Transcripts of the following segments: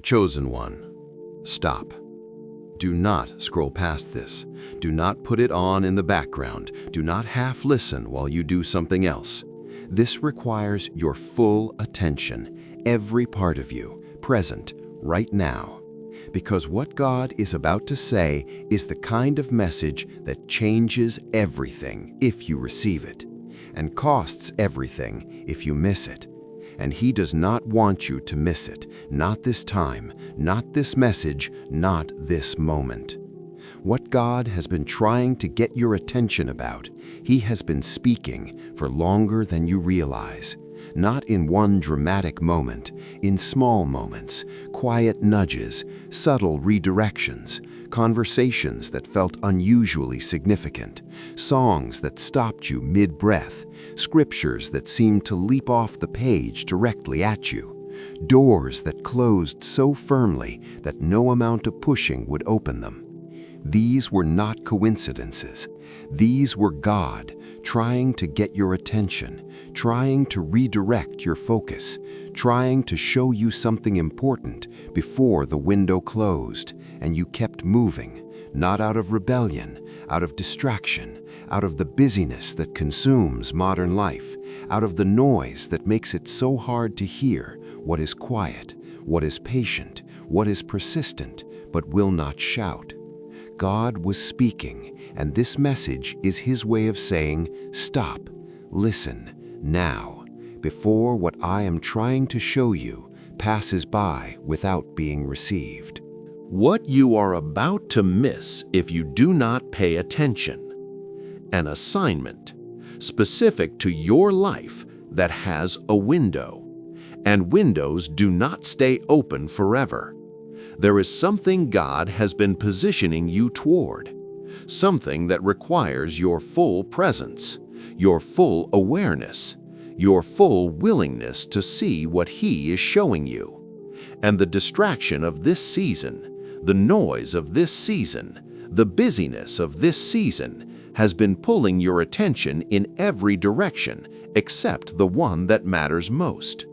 Chosen one, stop. Do not scroll past this. Do not put it on in the background. Do not half listen while you do something else. This requires your full attention, every part of you, present right now. Because what God is about to say is the kind of message that changes everything if you receive it, and costs everything if you miss it. And He does not want you to miss it, not this time, not this message, not this moment. What God has been trying to get your attention about, He has been speaking for longer than you realize. Not in one dramatic moment, in small moments, quiet nudges, subtle redirections, conversations that felt unusually significant, songs that stopped you mid-breath, scriptures that seemed to leap off the page directly at you, doors that closed so firmly that no amount of pushing would open them. These were not coincidences. These were God trying to get your attention, trying to redirect your focus, trying to show you something important before the window closed and you kept moving, not out of rebellion, out of distraction, out of the busyness that consumes modern life, out of the noise that makes it so hard to hear what is quiet, what is patient, what is persistent, but will not shout. God was speaking, and this message is His way of saying, stop, listen, now, before what I am trying to show you passes by without being received. What you are about to miss if you do not pay attention. An assignment specific to your life that has a window, and windows do not stay open forever. There is something God has been positioning you toward, something that requires your full presence, your full awareness, your full willingness to see what He is showing you. And the distraction of this season, the noise of this season, the busyness of this season has been pulling your attention in every direction except the one that matters most.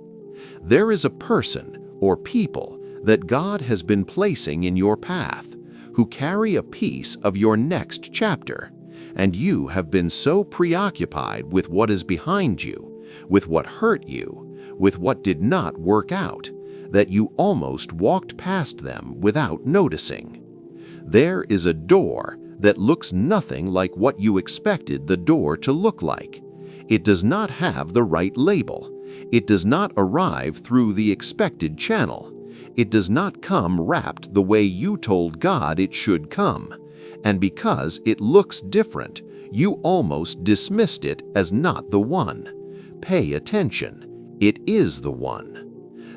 There is a person or people that God has been placing in your path, who carry a piece of your next chapter, and you have been so preoccupied with what is behind you, with what hurt you, with what did not work out, that you almost walked past them without noticing. There is a door that looks nothing like what you expected the door to look like. It does not have the right label. It does not arrive through the expected channel. It does not come wrapped the way you told God it should come, and because it looks different, you almost dismissed it as not the one. Pay attention. It is the one.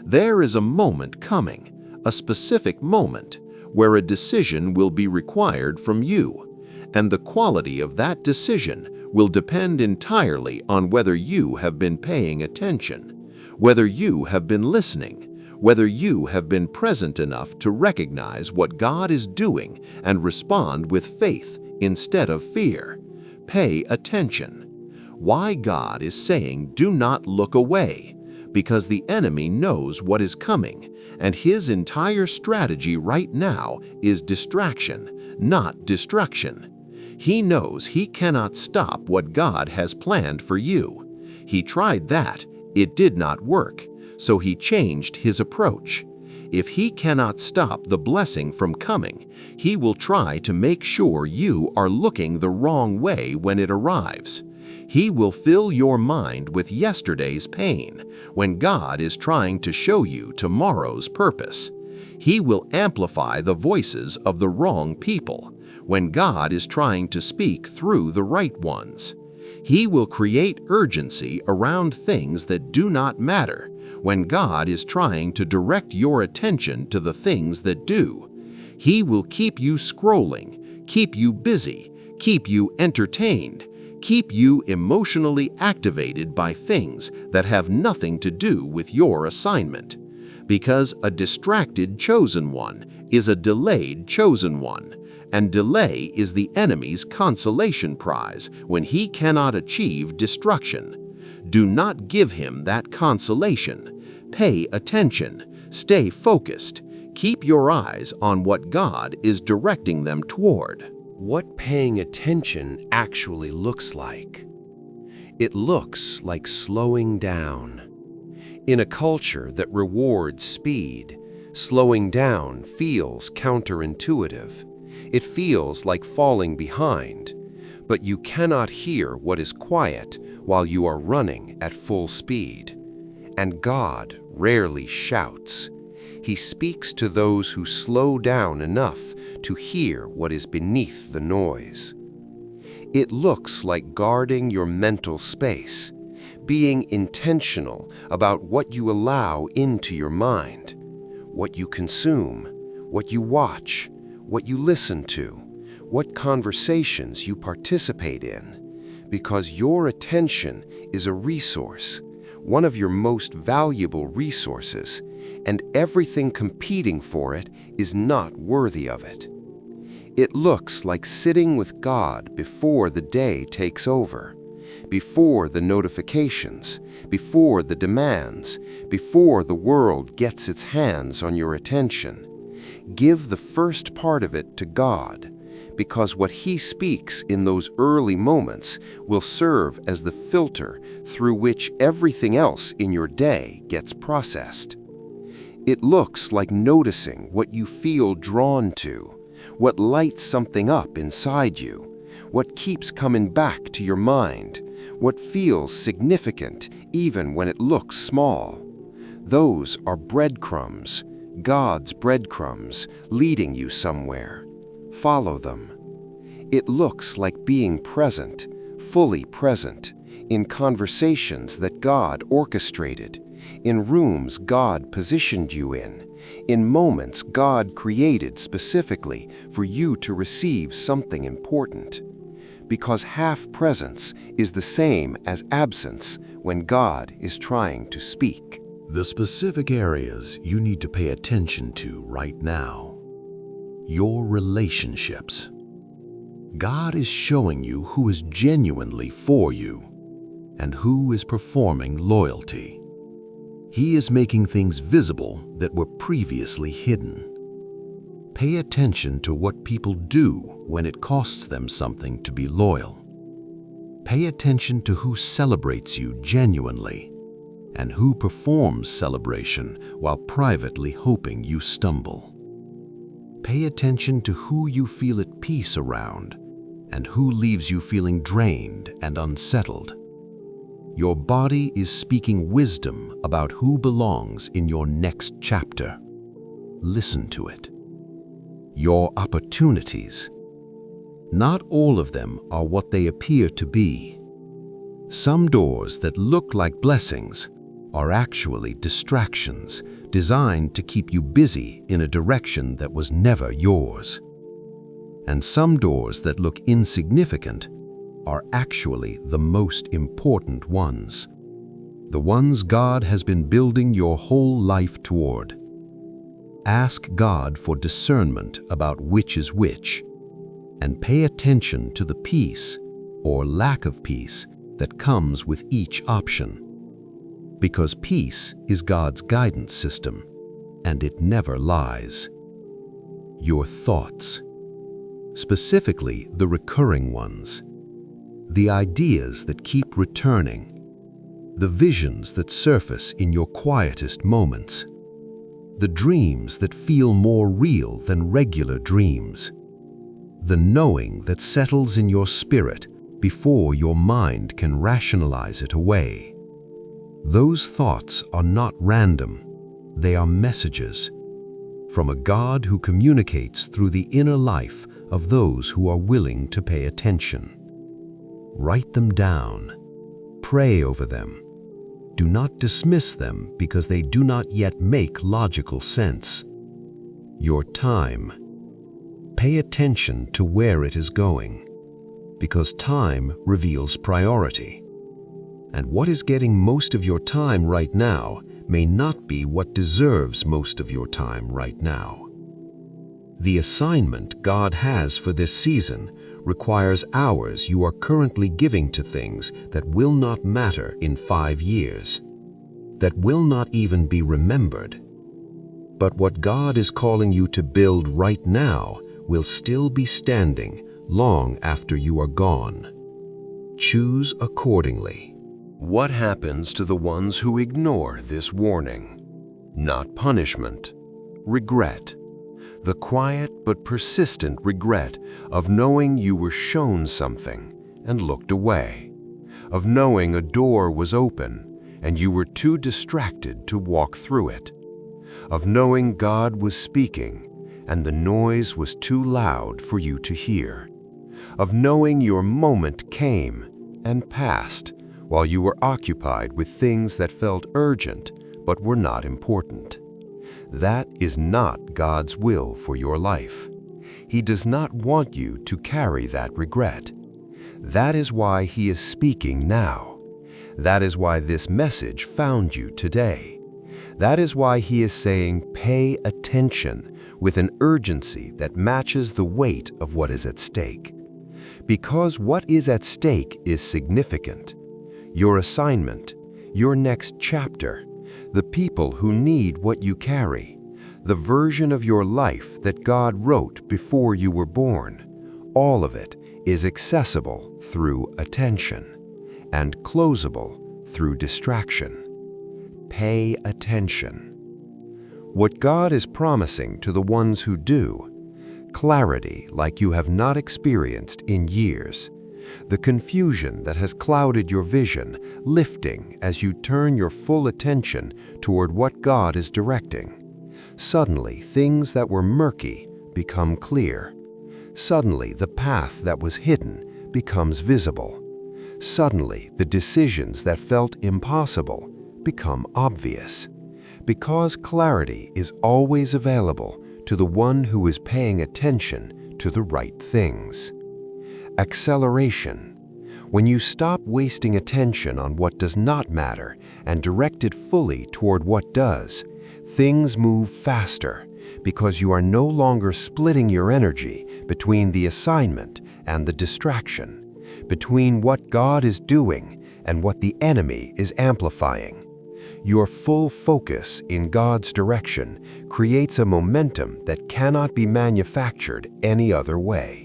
There is a moment coming, a specific moment, where a decision will be required from you, and the quality of that decision will depend entirely on whether you have been paying attention, whether you have been listening, whether you have been present enough to recognize what God is doing and respond with faith instead of fear. Pay attention. Why God is saying do not look away? Because the enemy knows what is coming, and his entire strategy right now is distraction, not destruction. He knows he cannot stop what God has planned for you. He tried that. It did not work. So he changed his approach. If he cannot stop the blessing from coming, he will try to make sure you are looking the wrong way when it arrives. He will fill your mind with yesterday's pain when God is trying to show you tomorrow's purpose. He will amplify the voices of the wrong people when God is trying to speak through the right ones. He will create urgency around things that do not matter when God is trying to direct your attention to the things that do. He will keep you scrolling, keep you busy, keep you entertained, keep you emotionally activated by things that have nothing to do with your assignment. Because a distracted chosen one is a delayed chosen one, and delay is the enemy's consolation prize when he cannot achieve destruction. Do not give him that consolation. Pay attention. Stay focused. Keep your eyes on what God is directing them toward. What paying attention actually looks like. It looks like slowing down. In a culture that rewards speed, slowing down feels counterintuitive. It feels like falling behind, but you cannot hear what is quiet while you are running at full speed. And God rarely shouts. He speaks to those who slow down enough to hear what is beneath the noise. It looks like guarding your mental space, being intentional about what you allow into your mind, what you consume, what you watch, what you listen to, what conversations you participate in, because your attention is a resource, one of your most valuable resources, and everything competing for it is not worthy of it. It looks like sitting with God before the day takes over, before the notifications, before the demands, before the world gets its hands on your attention. Give the first part of it to God, because what He speaks in those early moments will serve as the filter through which everything else in your day gets processed. It looks like noticing what you feel drawn to, what lights something up inside you, what keeps coming back to your mind, what feels significant even when it looks small. Those are breadcrumbs, God's breadcrumbs, leading you somewhere. Follow them. It looks like being present, fully present, in conversations that God orchestrated, in rooms God positioned you in moments God created specifically for you to receive something important. Because half presence is the same as absence when God is trying to speak. The specific areas you need to pay attention to right now. Your relationships. God is showing you who is genuinely for you and who is performing loyalty. He is making things visible that were previously hidden. Pay attention to what people do when it costs them something to be loyal. Pay attention to who celebrates you genuinely and who performs celebration while privately hoping you stumble. Pay attention to who you feel at peace around and who leaves you feeling drained and unsettled. Your body is speaking wisdom about who belongs in your next chapter. Listen to it. Your opportunities. Not all of them are what they appear to be. Some doors that look like blessings are actually distractions designed to keep you busy in a direction that was never yours. And some doors that look insignificant are actually the most important ones. The ones God has been building your whole life toward. Ask God for discernment about which is which, and pay attention to the peace or lack of peace that comes with each option. Because peace is God's guidance system, and it never lies. Your thoughts, specifically the recurring ones, the ideas that keep returning, the visions that surface in your quietest moments, the dreams that feel more real than regular dreams, the knowing that settles in your spirit before your mind can rationalize it away. Those thoughts are not random, they are messages from a God who communicates through the inner life of those who are willing to pay attention. Write them down, pray over them. Do not dismiss them because they do not yet make logical sense. Your time. Pay attention to where it is going, because time reveals priority. And what is getting most of your time right now may not be what deserves most of your time right now. The assignment God has for this season requires hours you are currently giving to things that will not matter in 5 years, that will not even be remembered. But what God is calling you to build right now will still be standing long after you are gone. Choose accordingly. What happens to the ones who ignore this warning? Not punishment, regret. The quiet but persistent regret of knowing you were shown something and looked away, of knowing a door was open and you were too distracted to walk through it, of knowing God was speaking and the noise was too loud for you to hear, of knowing your moment came and passed while you were occupied with things that felt urgent but were not important. That is not God's will for your life. He does not want you to carry that regret. That is why He is speaking now. That is why this message found you today. That is why He is saying, pay attention with an urgency that matches the weight of what is at stake. Because what is at stake is significant. Your assignment, your next chapter, the people who need what you carry, the version of your life that God wrote before you were born, all of it is accessible through attention and closable through distraction. Pay attention. What God is promising to the ones who do, clarity like you have not experienced in years, the confusion that has clouded your vision lifting as you turn your full attention toward what God is directing. Suddenly, things that were murky become clear. Suddenly, the path that was hidden becomes visible. Suddenly, the decisions that felt impossible become obvious. Because clarity is always available to the one who is paying attention to the right things. Acceleration. When you stop wasting attention on what does not matter and direct it fully toward what does, things move faster because you are no longer splitting your energy between the assignment and the distraction, between what God is doing and what the enemy is amplifying. Your full focus in God's direction creates a momentum that cannot be manufactured any other way.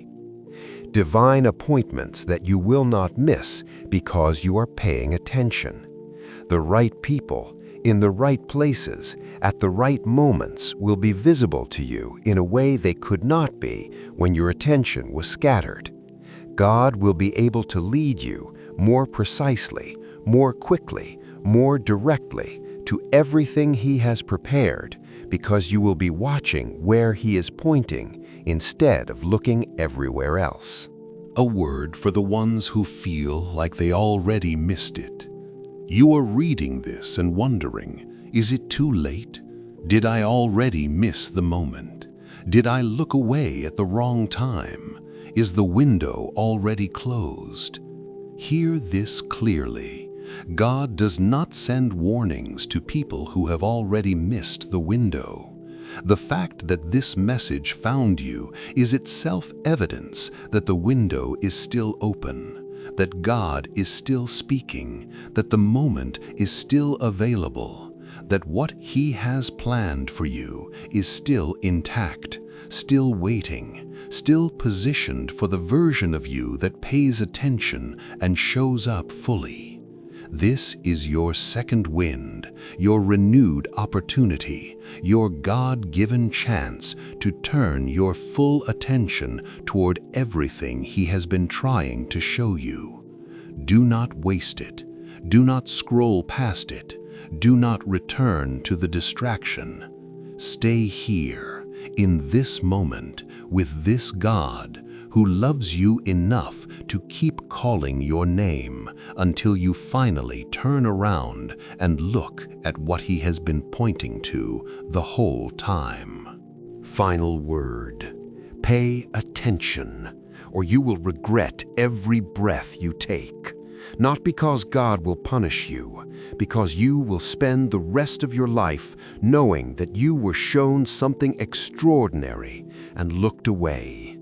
Divine appointments that you will not miss because you are paying attention. The right people, in the right places, at the right moments will be visible to you in a way they could not be when your attention was scattered. God will be able to lead you more precisely, more quickly, more directly to everything He has prepared because you will be watching where He is pointing instead of looking everywhere else. A word for the ones who feel like they already missed it. You are reading this and wondering, is it too late? Did I already miss the moment? Did I look away at the wrong time? Is the window already closed? Hear this clearly. God does not send warnings to people who have already missed the window. The fact that this message found you is itself evidence that the window is still open, that God is still speaking, that the moment is still available, that what He has planned for you is still intact, still waiting, still positioned for the version of you that pays attention and shows up fully. This is your second wind, your renewed opportunity, your God-given chance to turn your full attention toward everything He has been trying to show you. Do not waste it. Do not scroll past it. Do not return to the distraction. Stay here, in this moment, with this God who loves you enough to keep calling your name until you finally turn around and look at what He has been pointing to the whole time. Final word. Pay attention, or you will regret every breath you take. Not because God will punish you, because you will spend the rest of your life knowing that you were shown something extraordinary and looked away.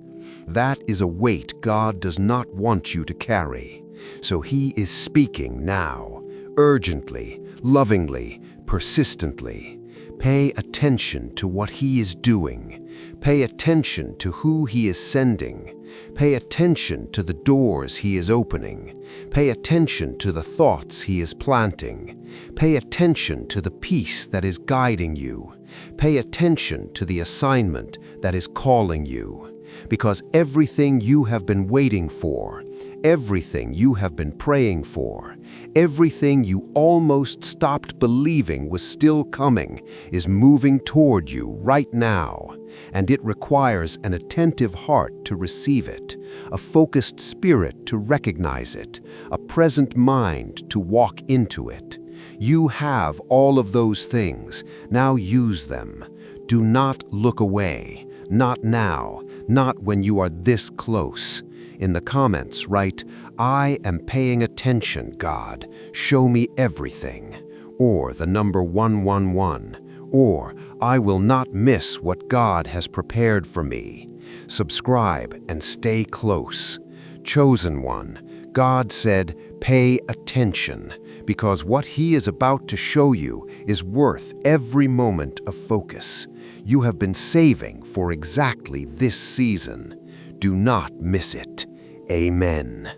That is a weight God does not want you to carry. So He is speaking now, urgently, lovingly, persistently. Pay attention to what He is doing. Pay attention to who He is sending. Pay attention to the doors He is opening. Pay attention to the thoughts He is planting. Pay attention to the peace that is guiding you. Pay attention to the assignment that is calling you. Because everything you have been waiting for, everything you have been praying for, everything you almost stopped believing was still coming is moving toward you right now. And it requires an attentive heart to receive it, a focused spirit to recognize it, a present mind to walk into it. You have all of those things. Now use them. Do not look away. Not now. Not when you are this close. In the comments, write, "I am paying attention, God. Show me everything." Or the number 111. Or, "I will not miss what God has prepared for me." Subscribe and stay close. Chosen one, God said, pay attention, because what He is about to show you is worth every moment of focus. You have been saving for exactly this season. Do not miss it. Amen.